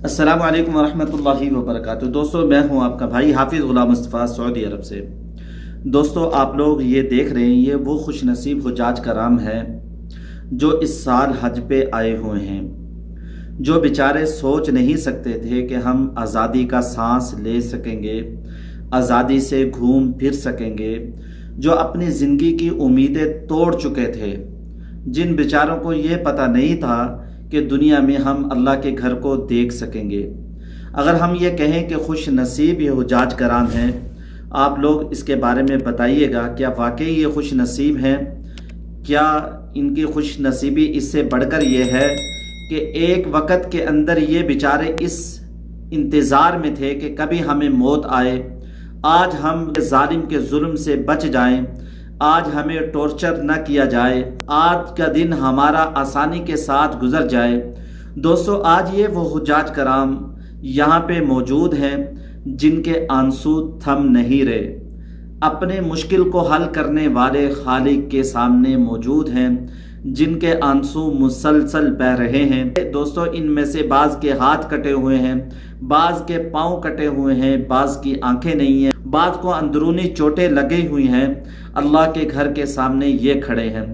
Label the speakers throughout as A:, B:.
A: अस्सलामु अलैकुम वरहमतुल्लाहि वबरकातुहू। दोस्तों, मैं हूं आपका भाई हाफिज़ गुलाम मुस्तफ़ा सऊदी अरब से। दोस्तों, आप लोग ये देख रहे हैं, ये वो खुश नसीब हुज्जाज कराम हैं जो इस साल हज पे आए हुए हैं, जो बेचारे सोच नहीं सकते थे कि हम आज़ादी का सांस ले सकेंगे, आज़ादी से घूम फिर सकेंगे, जो अपनी ज़िंदगी की उम्मीदें तोड़ चुके थे, जिन बेचारों को ये पता नहीं था कि दुनिया में हम अल्लाह के घर को देख सकेंगे। अगर हम ये कहें कि खुश नसीब ये हुज्जाज कराम हैं, आप लोग इसके बारे में बताइएगा, क्या वाकई ये खुश नसीब हैं? क्या इनकी खुश नसीबी इससे बढ़कर ये है कि एक वक़्त के अंदर ये बेचारे इस इंतज़ार में थे कि कभी हमें मौत आए, आज हम जालिम के जुल्म से बच जाएं, आज हमें टॉर्चर न किया जाए, आज का दिन हमारा आसानी के साथ गुजर जाए। दोस्तों, आज ये वो हुज्जाज कराम यहाँ पे मौजूद हैं जिनके आंसू थम नहीं रहे, अपने मुश्किल को हल करने वाले खालिक के सामने मौजूद हैं, जिनके आंसू मुसलसल बह रहे हैं। दोस्तों, इनमें से बाज़ के हाथ कटे हुए हैं, बाज़ के पाँव कटे हुए हैं, बाज़ की आंखें नहीं हैं, बाज़ को अंदरूनी चोटें लगी हुई हैं। अल्लाह के घर के सामने ये खड़े हैं।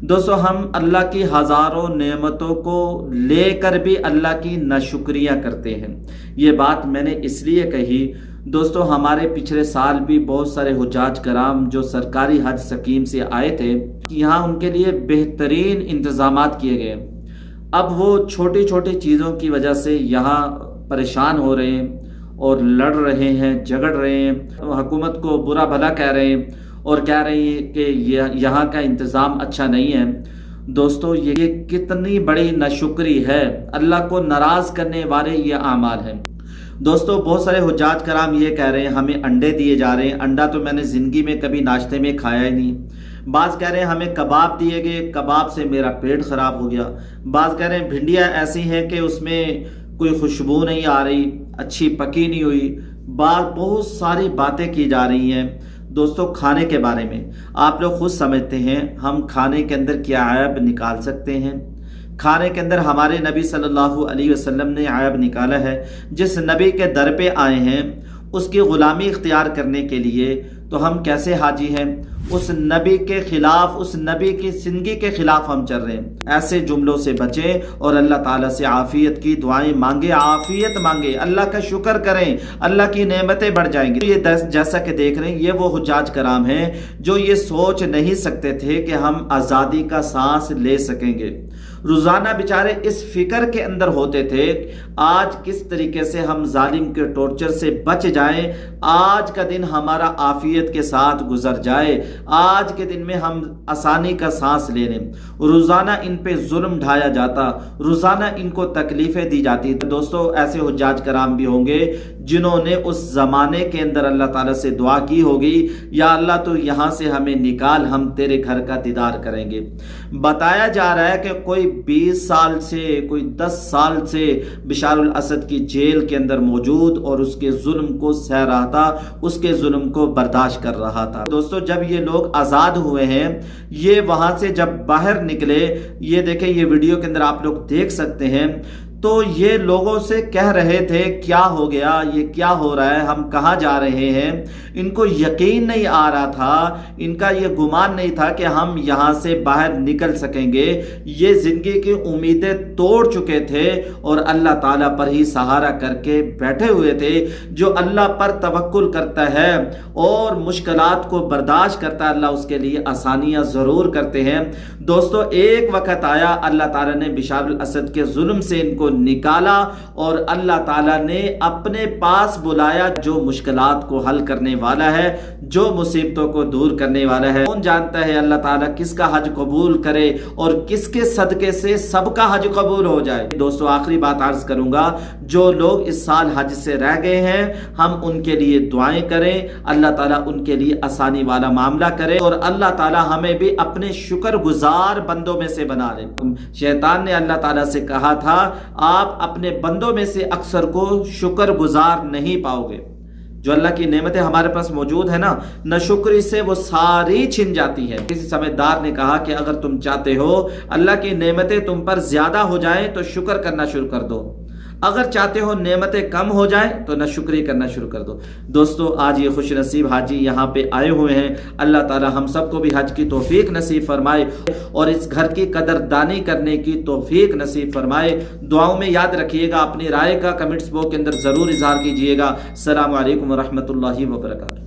A: दोस्तों, हम अल्लाह की हज़ारों नेमतों को लेकर भी अल्लाह की नाशुक्रियाँ करते हैं। ये बात मैंने इसलिए कही, दोस्तों, हमारे पिछले साल भी बहुत सारे हुज्जाज कराम जो सरकारी हज स्कीम से आए थे, यहाँ उनके लिए बेहतरीन इंतज़ामात किए गए। अब वो छोटी छोटी चीज़ों की वजह से यहाँ परेशान हो रहे हैं और लड़ रहे हैं, झगड़ रहे हैं, हुकूमत को बुरा भला कह रहे हैं और कह रहे हैं कि यहाँ का इंतज़ाम अच्छा नहीं है। दोस्तों, ये कितनी बड़ी नाशुक्री है, अल्लाह को नाराज़ करने वाले ये आमाल हैं। दोस्तों, बहुत सारे हुज्जाज कराम ये कह रहे हैं हमें अंडे दिए जा रहे हैं। अंडा तो मैंने ज़िंदगी में कभी नाश्ते में खाया ही नहीं। बाज़ कह रहे हैं हमें कबाब दिए गए, कबाब से मेरा पेट ख़राब हो गया। बाज़ कह रहे हैं भिंडियाँ ऐसी हैं कि उसमें कोई खुशबू नहीं आ रही, अच्छी पकी नहीं हुई। बहुत सारी बातें की जा रही हैं। दोस्तों, खाने के बारे में आप लोग खुद समझते हैं, हम खाने के अंदर क्या ऐब निकाल सकते हैं। खाने के अंदर हमारे नबी सल्लल्लाहु अलैहि वसल्लम ने ऐब निकाला है। जिस नबी के दर पे आए हैं उसकी ग़ुलामी इख्तियार करने के लिए, तो हम कैसे हाजी हैं? उस नबी के ख़िलाफ़, उस नबी की ज़िंदगी के ख़िलाफ़ हम चल रहे हैं। ऐसे जुमलों से बचें और अल्लाह ताला से आफ़ियत की दुआएं मांगे, आफ़ियत मांगे, अल्लाह का शुक्र करें, अल्लाह की नेमतें बढ़ जाएंगी। तो ये जैसा कि देख रहे हैं, ये वो हुज्जाज कराम हैं जो ये सोच नहीं सकते थे कि हम आज़ादी का सांस ले सकेंगे। रोज़ाना बेचारे इस फिक्र के अंदर होते थे, आज किस तरीके से हम जालिम के टॉर्चर से बच जाएं, आज का दिन हमारा आफ़ियत के साथ गुजर जाए, आज के दिन में हम आसानी का सांस ले लें। रोज़ाना इन पे जुल्म ढाया जाता, रोज़ाना इनको तकलीफ़ें दी जाती। दोस्तों, ऐसे हुज्जाज कराम भी होंगे जिन्होंने उस ज़माने के अंदर अल्लाह ताला से दुआ की होगी, या अल्लाह तो यहाँ से हमें निकाल, हम तेरे घर का दीदार करेंगे। बताया जा रहा है कि कोई 20 साल से, कोई 10 साल से बशारुल असद की जेल के अंदर मौजूद और उसके जुल्म को सह रहा था, उसके जुल्म को बर्दाश्त कर रहा था। दोस्तों, जब ये लोग आज़ाद हुए हैं, ये वहाँ से जब बाहर निकले, ये देखें, ये वीडियो के अंदर आप लोग देख सकते हैं, तो ये लोगों से कह रहे थे क्या हो गया, ये क्या हो रहा है, हम कहाँ जा रहे हैं। इनको यकीन नहीं आ रहा था, इनका ये गुमान नहीं था कि हम यहाँ से बाहर निकल सकेंगे। ये ज़िंदगी की उम्मीदें तोड़ चुके थे और अल्लाह ताला पर ही सहारा करके बैठे हुए थे। जो अल्लाह पर तवक्कुल करता है और मुश्किलात को बर्दाश्त करता है, अल्लाह उसके लिए आसानियाँ ज़रूर करते हैं। दोस्तों, एक वक़्त आया, अल्लाह ताला ने बशारुल असद के जुल्म से इनको निकाला और अल्लाह ताला ने अपने पास बुलाया, जो मुश्किलात को हल करने वाला है, जो मुसीबतों को दूर करने वाला है। कौन जानता है अल्लाह ताला किसका हज कबूल करे और किसके सदके से सबका हज कबूल हो जाए। दोस्तों, आखिरी बात अर्ज करूंगा, जो लोग इस साल हज से रह गए हैं, हम उनके लिए दुआएं करें, अल्लाह ताला उनके लिए आसानी वाला मामला करे और अल्लाह ताला हमें भी अपने शुक्रगुजार बंदों में से बना ले। शैतान ने अल्लाह ताला से कहा था, आप अपने बंदों में से अक्सर को शुक्रगुजार नहीं पाओगे। जो अल्लाह की नेमतें हमारे पास मौजूद है ना, नाशुक्री से वो सारी छिन जाती है। किसी समझदार ने कहा कि अगर तुम चाहते हो अल्लाह की नेमतें तुम पर ज्यादा हो जाएं तो शुक्र करना शुरू कर दो। اگر چاہتے ہو نعمتیں کم ہو جائیں تو نہ شکری کرنا شروع کر دو۔ دوستو آج یہ خوش نصیب حاجی یہاں پہ آئے ہوئے ہیں، اللہ تعالی ہم سب کو بھی حج کی توفیق نصیب فرمائے اور اس گھر کی قدردانی کرنے کی توفیق نصیب فرمائے۔ دعاؤں میں یاد رکھیے گا، اپنی رائے کا کمنٹس باکس کے اندر ضرور اظہار کیجیے گا۔ السلام علیکم ورحمۃ اللہ وبرکاتہ۔